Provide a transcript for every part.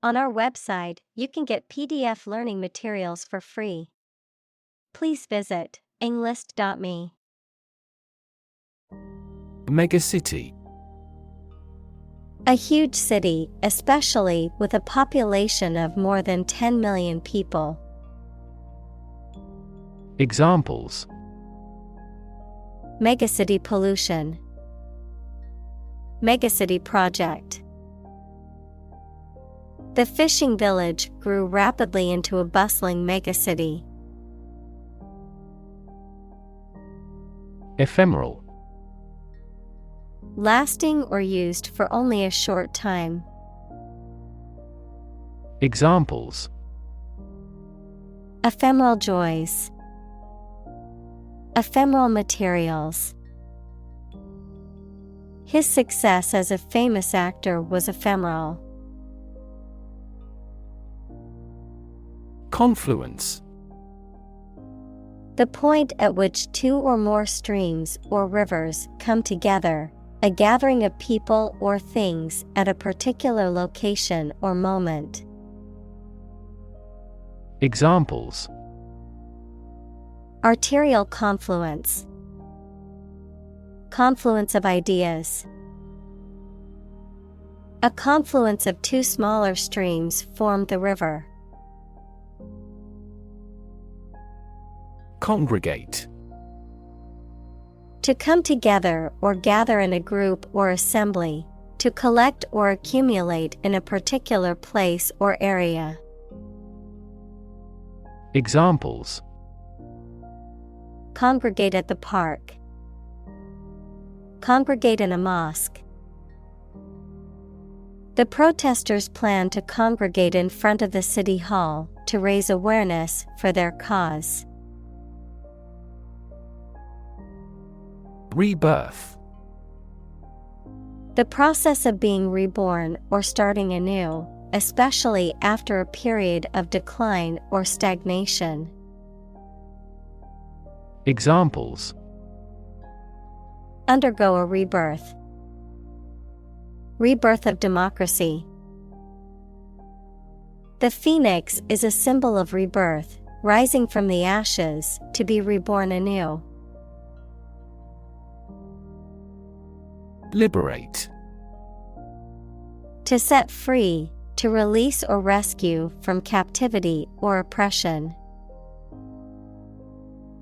On our website, you can get PDF learning materials for free. Please visit englist.me. Megacity. A huge city, especially with a population of more than 10 million people. Examples: Megacity pollution. Megacity project. The fishing village grew rapidly into a bustling megacity. Ephemeral. Lasting or used for only a short time. Examples: Ephemeral joys. Ephemeral materials. His success as a famous actor was ephemeral. Confluence. The point at which two or more streams or rivers come together, a gathering of people or things at a particular location or moment. Examples: Arterial confluence. Confluence of ideas. A confluence of two smaller streams formed the river. Congregate. To come together or gather in a group or assembly, to collect or accumulate in a particular place or area. Examples: Congregate at the park. Congregate in a mosque. The protesters plan to congregate in front of the city hall to raise awareness for their cause. Rebirth. The process of being reborn or starting anew, especially after a period of decline or stagnation. Examples: Undergo a rebirth. Rebirth of democracy. The phoenix is a symbol of rebirth, rising from the ashes to be reborn anew. Liberate. To set free, to release or rescue from captivity or oppression.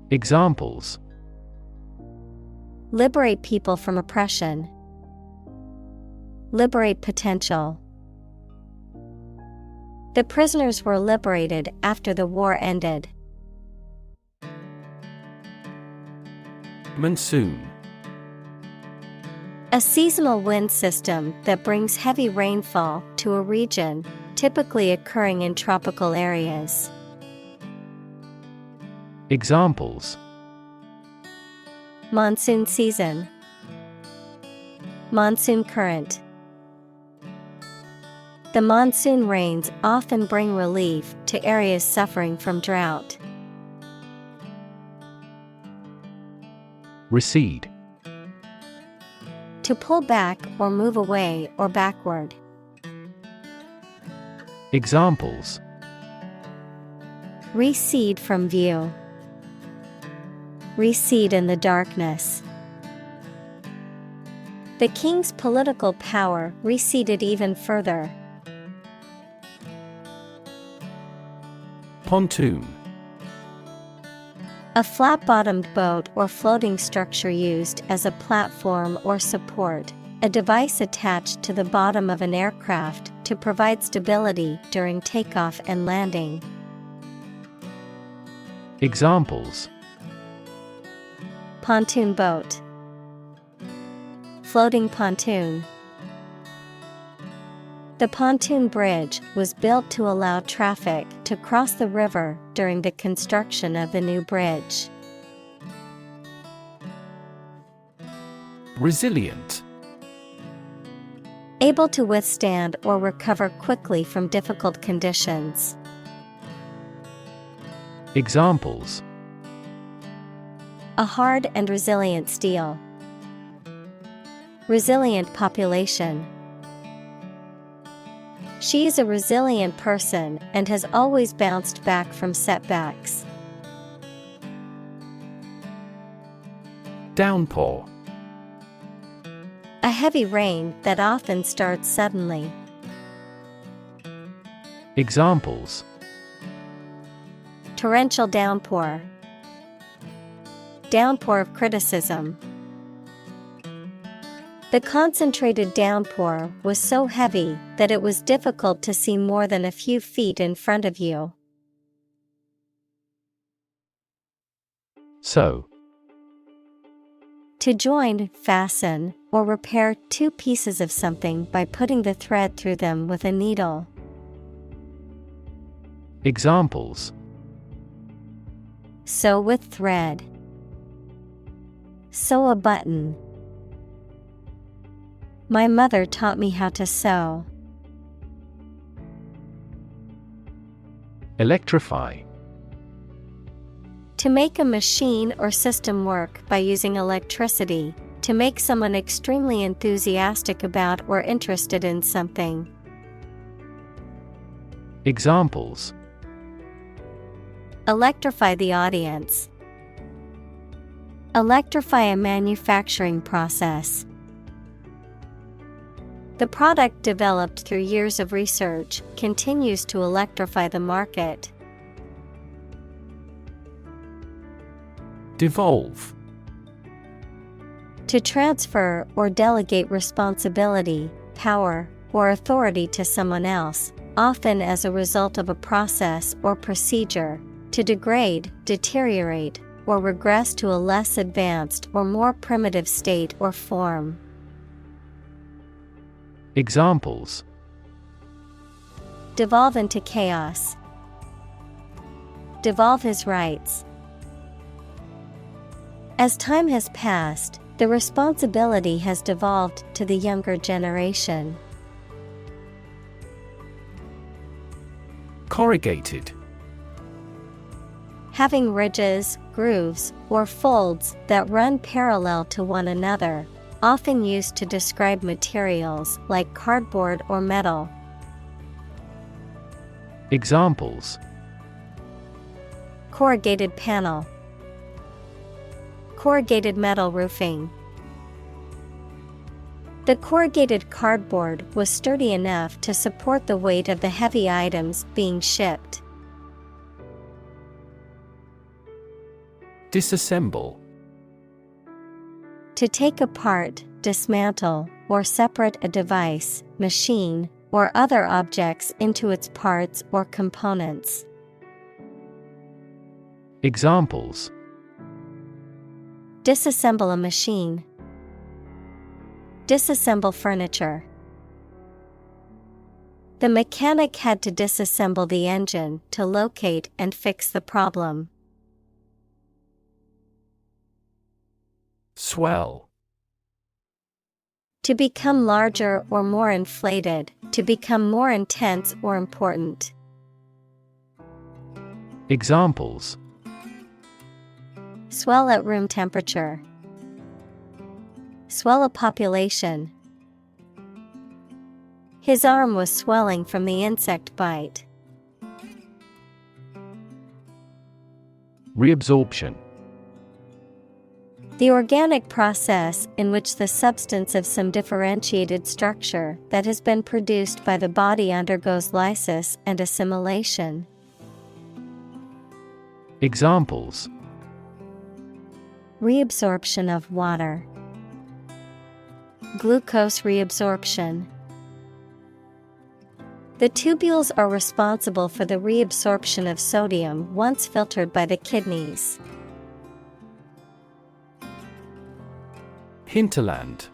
Examples: Liberate people from oppression. Liberate potential. The prisoners were liberated after the war ended. Monsoon. A seasonal wind system that brings heavy rainfall to a region, typically occurring in tropical areas. Examples: Monsoon season. Monsoon current. The monsoon rains often bring relief to areas suffering from drought. Recede. To pull back or move away or backward. Examples: Recede from view. Recede in the darkness. The king's political power receded even further. Pontoon. A flat-bottomed boat or floating structure used as a platform or support, a device attached to the bottom of an aircraft to provide stability during takeoff and landing. Examples: Pontoon boat. Floating pontoon. The pontoon bridge was built to allow traffic to cross the river during the construction of the new bridge. Resilient. Able to withstand or recover quickly from difficult conditions. Examples: A hard and resilient steel. Resilient population. She is a resilient person and has always bounced back from setbacks. Downpour. A heavy rain that often starts suddenly. Examples: Torrential downpour. Downpour of criticism. The concentrated downpour was so heavy that it was difficult to see more than a few feet in front of you. Sew. To join, fasten, or repair two pieces of something by putting the thread through them with a needle. Examples: Sew with thread. Sew a button. My mother taught me how to sew. Electrify. To make a machine or system work by using electricity, to make someone extremely enthusiastic about or interested in something. Examples: Electrify the audience. Electrify a manufacturing process. The product developed through years of research continues to electrify the market. Devolve. To transfer or delegate responsibility, power, or authority to someone else, often as a result of a process or procedure. To degrade, deteriorate, or regress to a less advanced or more primitive state or form. Examples: Devolve into chaos. Devolve his rights. As time has passed, the responsibility has devolved to the younger generation. Corrugated. Having ridges, grooves, or folds that run parallel to one another, often used to describe materials like cardboard or metal. Examples: Corrugated panel. Corrugated metal roofing. The corrugated cardboard was sturdy enough to support the weight of the heavy items being shipped. Disassemble. To take apart, dismantle, or separate a device, machine, or other objects into its parts or components. Examples: Disassemble a machine. Disassemble furniture. The mechanic had to disassemble the engine to locate and fix the problem. Swell. To become larger or more inflated, to become more intense or important. Examples: Swell at room temperature. Swell a population. His arm was swelling from the insect bite. Reabsorption. The organic process in which the substance of some differentiated structure that has been produced by the body undergoes lysis and assimilation. Examples: Reabsorption of water. Glucose reabsorption. The tubules are responsible for the reabsorption of sodium once filtered by the kidneys. Hinterland.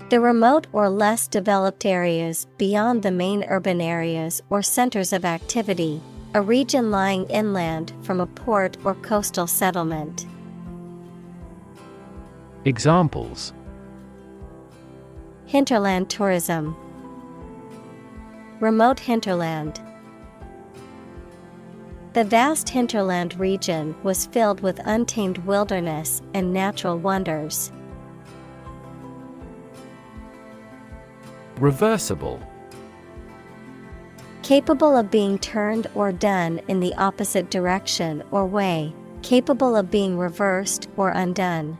The remote or less developed areas beyond the main urban areas or centers of activity, a region lying inland from a port or coastal settlement. Examples: Hinterland tourism. Remote hinterland. The vast hinterland region was filled with untamed wilderness and natural wonders. Reversible. Capable of being turned or done in the opposite direction or way, capable of being reversed or undone.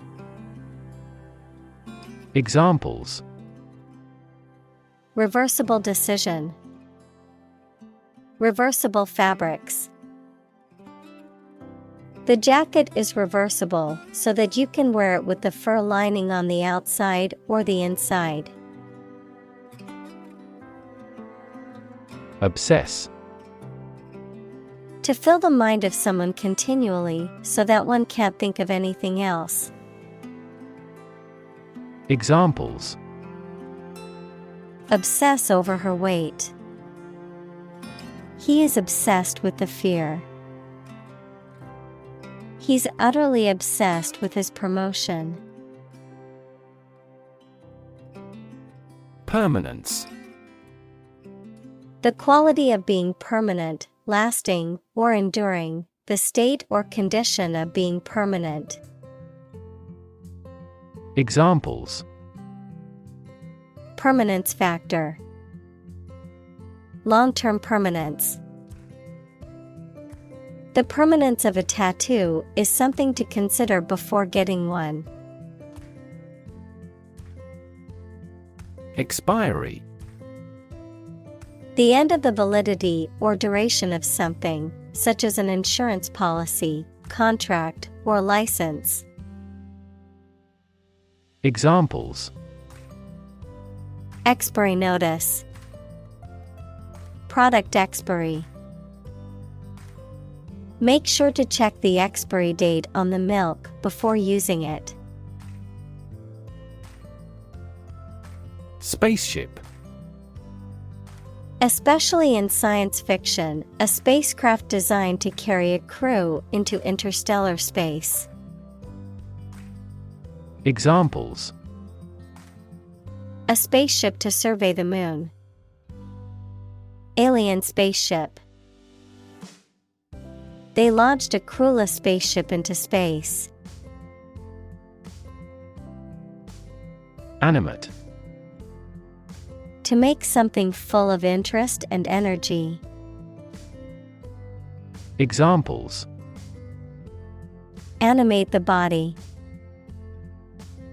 Examples: Reversible decision. Reversible fabrics. The jacket is reversible so that you can wear it with the fur lining on the outside or the inside. Obsess. To fill the mind of someone continually so that one can't think of anything else. Examples: Obsess over her weight. He is obsessed with the fear. He's utterly obsessed with his promotion. Permanence. The quality of being permanent, lasting, or enduring, the state or condition of being permanent. Examples: Permanence factor. Long-term permanence. The permanence of a tattoo is something to consider before getting one. Expiry. The end of the validity or duration of something, such as an insurance policy, contract, or license. Examples: Expiry notice. Product expiry. Make sure to check the expiry date on the milk before using it. Spaceship. Especially in science fiction, a spacecraft designed to carry a crew into interstellar space. Examples: A spaceship to survey the moon. Alien spaceship. They launched a crewless spaceship into space. Animate. To make something full of interest and energy. Examples: Animate the body.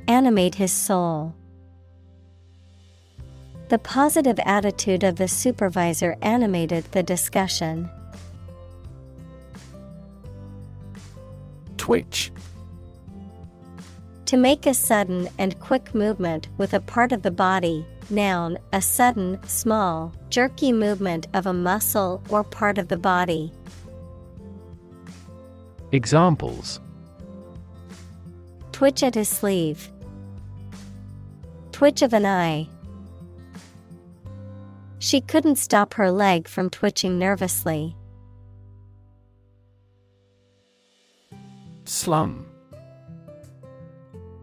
Animate his soul. The positive attitude of the supervisor animated the discussion. Twitch. To make a sudden and quick movement with a part of the body. Noun, a sudden, small, jerky movement of a muscle or part of the body. Examples: Twitch at his sleeve. Twitch of an eye. She couldn't stop her leg from twitching nervously. Slum.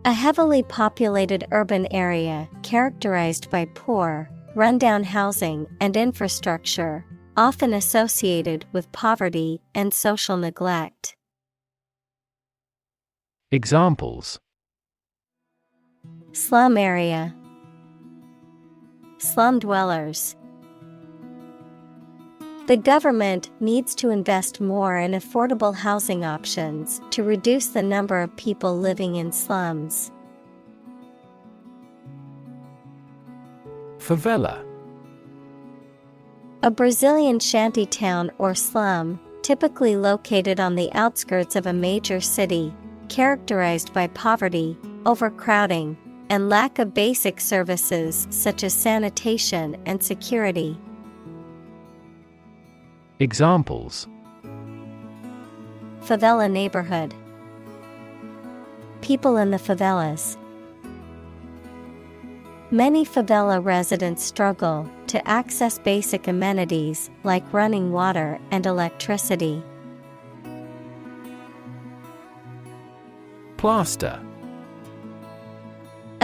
A heavily populated urban area characterized by poor, rundown housing and infrastructure, often associated with poverty and social neglect. Examples: Slum area. Slum dwellers. The government needs to invest more in affordable housing options to reduce the number of people living in slums. Favela. A Brazilian shanty town or slum, typically located on the outskirts of a major city, characterized by poverty, overcrowding, and lack of basic services such as sanitation and security. Examples: Favela neighborhood. People in the favelas. Many favela residents struggle to access basic amenities like running water and electricity. Plaster.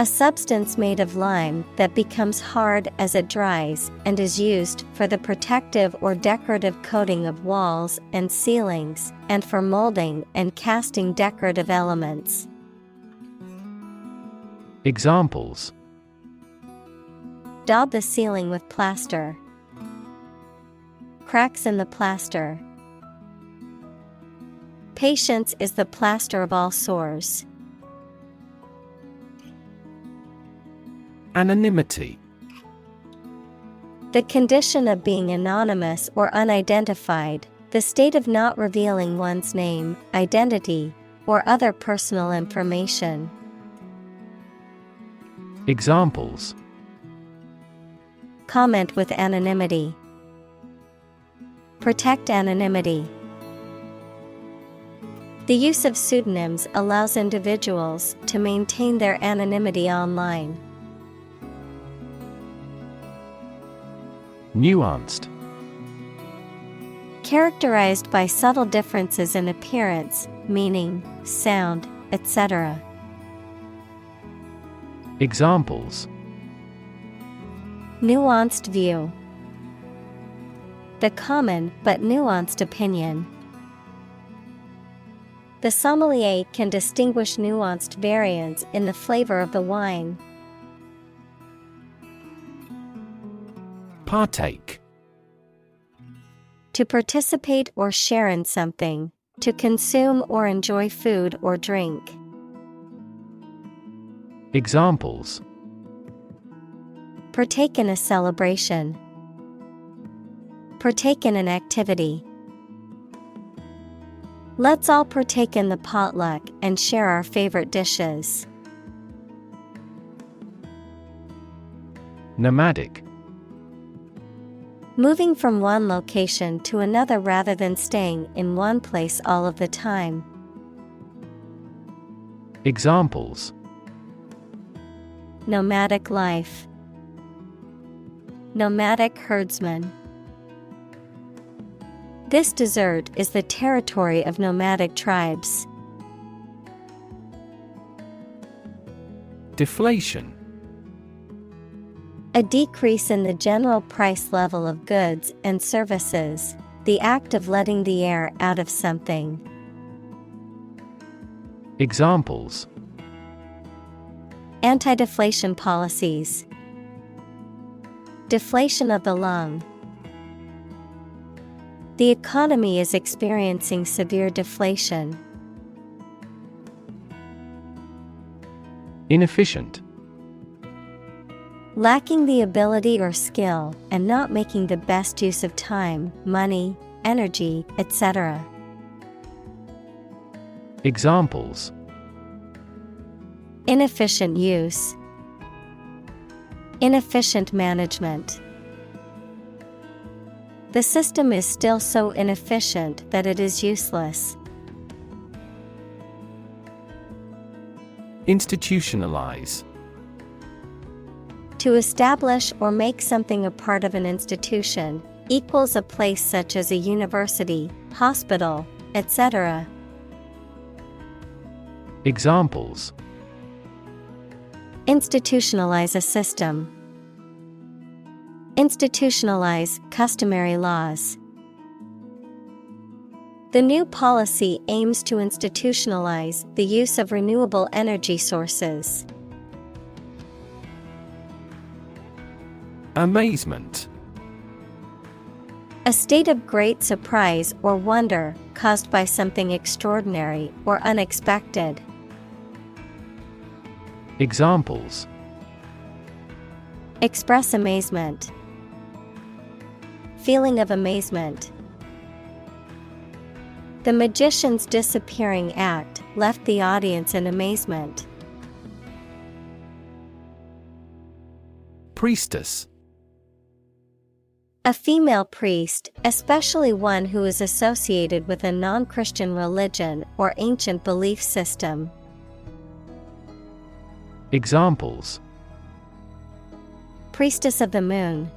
A substance made of lime that becomes hard as it dries and is used for the protective or decorative coating of walls and ceilings and for molding and casting decorative elements. Examples: Daub the ceiling with plaster. cracks in the plaster. Patience is the plaster of all sores. Anonymity. The condition of being anonymous or unidentified, the state of not revealing one's name, identity, or other personal information. Examples: Comment with anonymity. Protect anonymity. The use of pseudonyms allows individuals to maintain their anonymity online. Nuanced. Characterized by subtle differences in appearance, meaning, sound, etc. Examples: Nuanced view. The common but nuanced opinion. The sommelier can distinguish nuanced variants in the flavor of the wine. Partake. To participate or share in something, to consume or enjoy food or drink. Examples: Partake in a celebration. Partake in an activity. Let's all partake in the potluck and share our favorite dishes. Nomadic. Moving from one location to another rather than staying in one place all of the time. Examples: Nomadic life. Nomadic herdsman. This desert is the territory of nomadic tribes. Deflation. A decrease in the general price level of goods and services, the act of letting the air out of something. Examples: Anti-deflation policies. Deflation of the lung. The economy is experiencing severe deflation. Inefficient. Lacking the ability or skill and not making the best use of time, money, energy, etc. Examples: Inefficient use. Inefficient management. The system is still so inefficient that it is useless. Institutionalize. To establish or make something a part of an institution, equals a place such as a university, hospital, etc. Examples: Institutionalize a system. Institutionalize customary laws. The new policy aims to institutionalize the use of renewable energy sources. Amazement. A state of great surprise or wonder caused by something extraordinary or unexpected. Examples: Express amazement. Feeling of amazement. The magician's disappearing act left the audience in amazement. Priestess. A female priest, especially one who is associated with a non-Christian religion or ancient belief system. Examples: Priestess of the moon.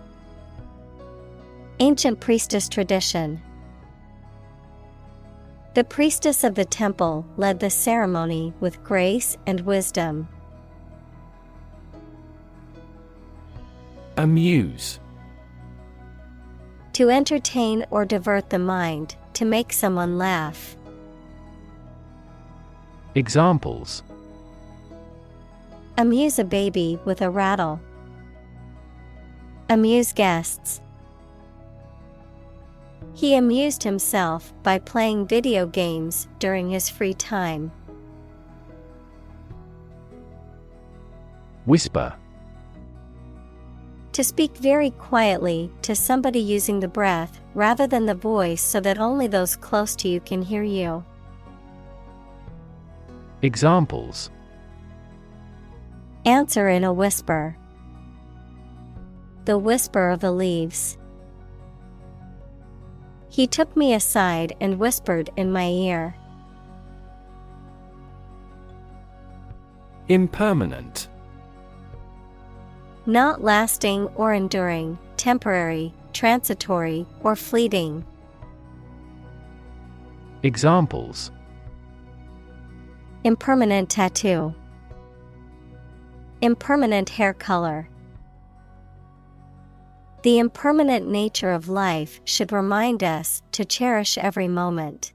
Ancient priestess tradition. The priestess of the temple led the ceremony with grace and wisdom. Amuse. To entertain or divert the mind, to make someone laugh. Examples: Amuse a baby with a rattle. Amuse guests. He amused himself by playing video games during his free time. Whisper. To speak very quietly to somebody using the breath rather than the voice so that only those close to you can hear you. Examples. Answer in a whisper. The whisper of the leaves. He took me aside and whispered in my ear. Impermanent. Not lasting or enduring, temporary, transitory, or fleeting. Examples. Impermanent tattoo. Impermanent hair color. The impermanent nature of life should remind us to cherish every moment.